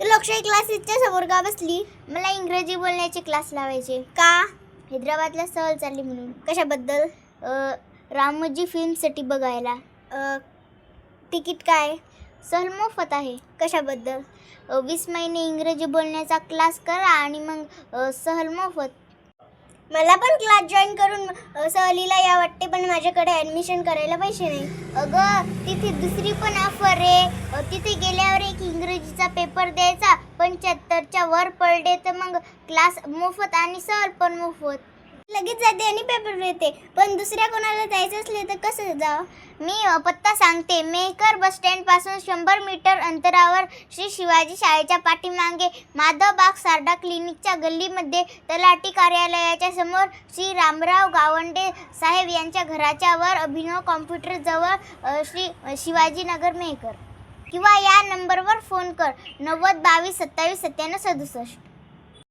लोकशाही क्लासेसच्या समोर का बसली? मला इंग्रजी बोलण्याचे क्लास लावायचे. का? हैदराबादला सहल चालली म्हणून. कशाबद्दल? रामोजी फिल्मसाठी बघायला. तिकीट काय? सहल मोफत आहे. कशाबद्दल? 20 महिने इंग्रजी बोलण्याचा क्लास करा आणि मग सहल मोफत. मला पण क्लास जॉईन करून सहलीला या वाटते, पण माझ्याकडे ॲडमिशन करायला पैसे नाही. अगं तिथे दुसरी पण ऑफर आहे. तिथे गेल्यावर एक इंग्रजीचा पेपर द्यायचा, 75च्या वर पडले तर मग क्लास मोफत आणि सहल पण मोफत. लगेच जाते आणि पेपर देते. पण दुसऱ्या कोणाला जायचं असले तर कसं जावं? मी पत्ता सांगते. मेहकर बस स्टँडपासून 100 मीटर अंतरावर श्री शिवाजी शाळेच्या पाठीमागे माधवबाग सारडा क्लिनिकच्या गल्लीमध्ये तलाठी कार्यालयाच्या समोर श्री रामराव गावंडे साहेब यांच्या घराच्या वर अभिनव कॉम्प्युटर जवळ श्री शिवाजीनगर मेहकर. किंवा या नंबरवर फोन कर 90 22 27 97 67.